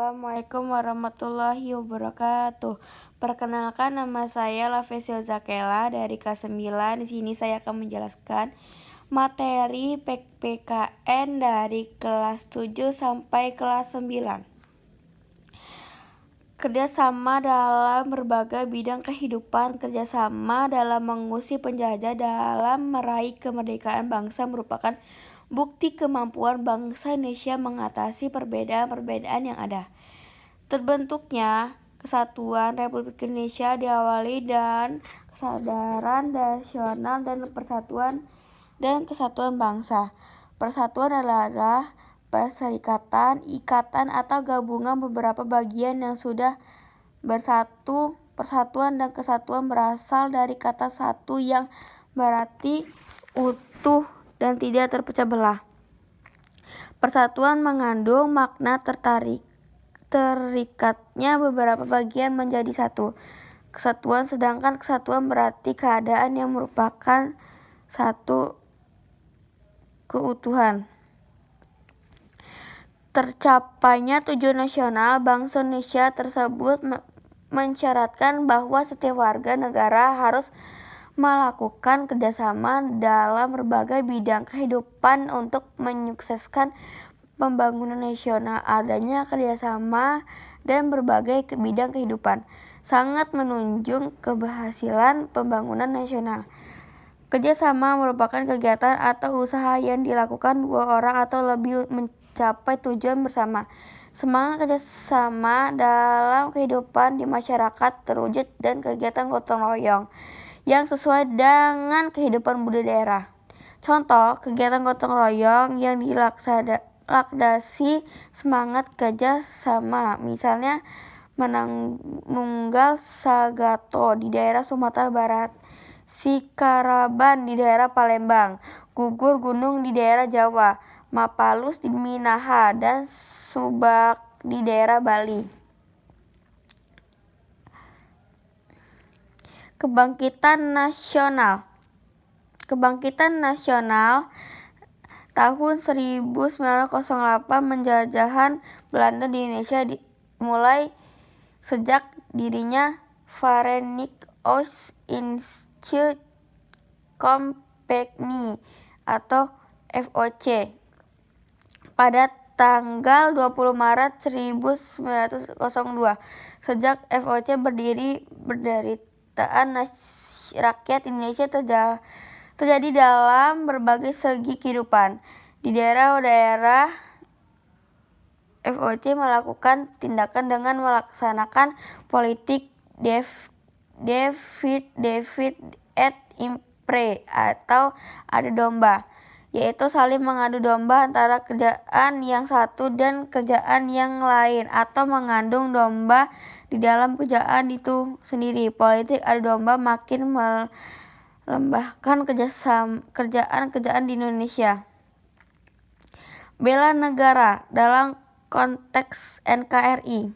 Assalamualaikum warahmatullahi wabarakatuh. Perkenalkan, nama saya Lavesio Zakela dari kelas 9. Di sini saya akan menjelaskan materi PPKN dari kelas 7 sampai kelas 9. Kerjasama dalam berbagai bidang kehidupan. Kerjasama dalam mengusir penjajah dalam meraih kemerdekaan bangsa merupakan bukti kemampuan bangsa Indonesia mengatasi perbedaan-perbedaan yang ada. Terbentuknya Kesatuan Republik Indonesia diawali dan kesadaran nasional dan persatuan dan kesatuan bangsa. Persatuan adalah perserikatan, ikatan atau gabungan beberapa bagian yang sudah bersatu. Persatuan dan kesatuan berasal dari kata satu yang berarti utuh dan tidak terpecah belah. Persatuan mengandung makna terikatnya beberapa bagian menjadi satu kesatuan, sedangkan kesatuan berarti keadaan yang merupakan satu keutuhan. Tercapainya tujuan nasional bangsa Indonesia tersebut mensyaratkan bahwa setiap warga negara harus melakukan kerjasama dalam berbagai bidang kehidupan untuk menyukseskan pembangunan nasional. Adanya kerjasama dan berbagai bidang kehidupan sangat menunjang keberhasilan pembangunan nasional. Kerjasama merupakan kegiatan atau usaha yang dilakukan dua orang atau lebih mencapai tujuan bersama. Semangat kerjasama dalam kehidupan di masyarakat terwujud dan kegiatan gotong royong yang sesuai dengan kehidupan budaya daerah. Contoh, kegiatan gotong royong yang dilaksanakan semangat kerja sama, misalnya Manunggal Sagato di daerah Sumatera Barat, Sikaraban di daerah Palembang, Gugur Gunung di daerah Jawa, Mapalus di Minaha, dan Subak di daerah Bali. Kebangkitan nasional tahun 1908 menjajahan Belanda di Indonesia mulai sejak dirinya Verenigde Oost-Indische Compagnie atau VOC pada tanggal 20 Maret 1902. Sejak VOC berdiri, penderitaan rakyat Indonesia terjadi dalam berbagai segi kehidupan. Di daerah-daerah VOC melakukan tindakan dengan melaksanakan politik Divide et Impera atau adu domba, yaitu saling mengadu domba antara kerajaan yang satu dan kerajaan yang lain atau mengandung domba di dalam kerajaan itu sendiri. Politik adu domba makin melembahkan kerajaan di Indonesia. Bela negara dalam konteks NKRI.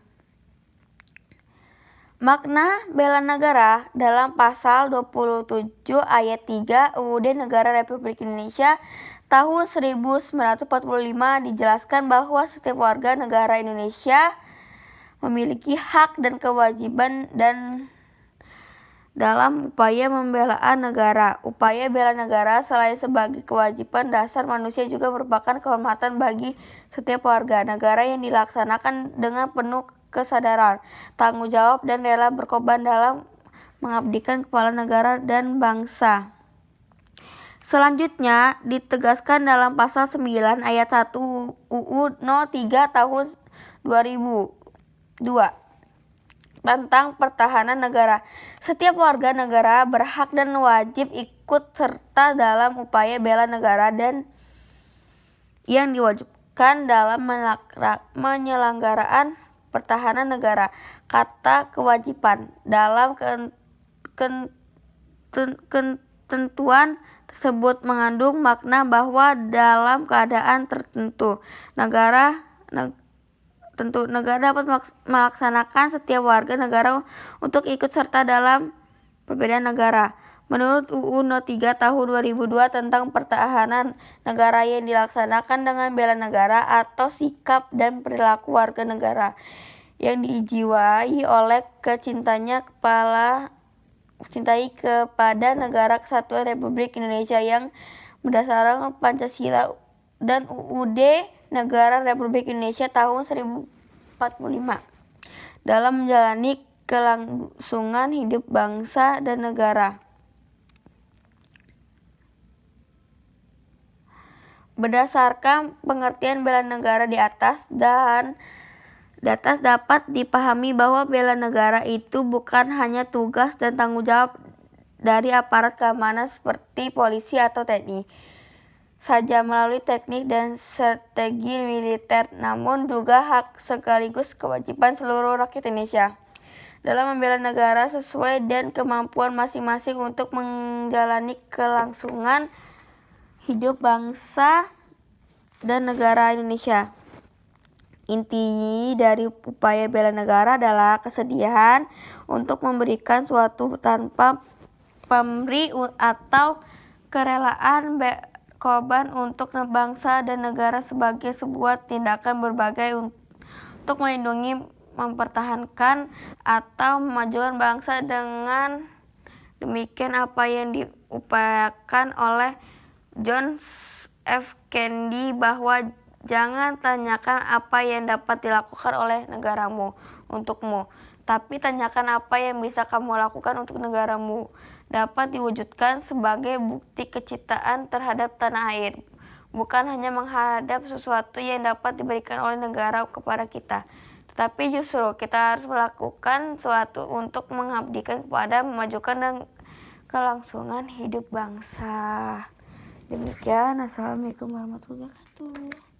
Makna bela negara dalam pasal 27 ayat 3 UUD Negara Republik Indonesia tahun 1945 dijelaskan bahwa setiap warga negara Indonesia memiliki hak dan kewajiban dan dalam upaya membela negara. Upaya bela negara selain sebagai kewajiban dasar manusia juga merupakan kehormatan bagi setiap warga negara yang dilaksanakan dengan penuh kesadaran, tanggung jawab, dan rela berkorban dalam mengabdikan kepala negara dan bangsa. Selanjutnya ditegaskan dalam pasal 9 ayat 1 UU No 3 tahun 2002 tentang pertahanan negara. Setiap warga negara berhak dan wajib ikut serta dalam upaya bela negara dan yang diwajibkan dalam penyelenggaraan pertahanan negara. Kata kewajiban dalam ketentuan tersebut mengandung makna bahwa dalam keadaan tertentu negara dapat melaksanakan setiap warga negara untuk ikut serta dalam perbedaan negara. Menurut UU No. 3 Tahun 2002 tentang pertahanan negara yang dilaksanakan dengan bela negara atau sikap dan perilaku warga negara yang dijiwai oleh kecintaannya kepada negara kesatuan Republik Indonesia yang berdasarkan Pancasila dan UUD Negara Republik Indonesia tahun 1945 dalam menjalani kelangsungan hidup bangsa dan negara. Berdasarkan pengertian bela negara di atas dapat dipahami bahwa bela negara itu bukan hanya tugas dan tanggung jawab dari aparat keamanan seperti polisi atau TNI saja melalui teknik dan strategi militer, namun juga hak sekaligus kewajiban seluruh rakyat Indonesia dalam membela negara sesuai dan kemampuan masing-masing untuk menjalani kelangsungan hidup bangsa dan negara Indonesia. Inti dari upaya bela negara adalah kesediaan untuk memberikan suatu tanpa pamrih atau kerelaan korban untuk bangsa dan negara sebagai sebuah tindakan berbagai untuk melindungi, mempertahankan, atau memajukan bangsa. Dengan demikian apa yang diupayakan oleh John F. Kennedy bahwa jangan tanyakan apa yang dapat dilakukan oleh negaramu untukmu, tapi tanyakan apa yang bisa kamu lakukan untuk negaramu dapat diwujudkan sebagai bukti kecintaan terhadap tanah air, bukan hanya menghadap sesuatu yang dapat diberikan oleh negara kepada kita, tetapi justru kita harus melakukan sesuatu untuk mengabdikan kepada memajukan dan kelangsungan hidup bangsa. Demikian, assalamualaikum warahmatullahi wabarakatuh.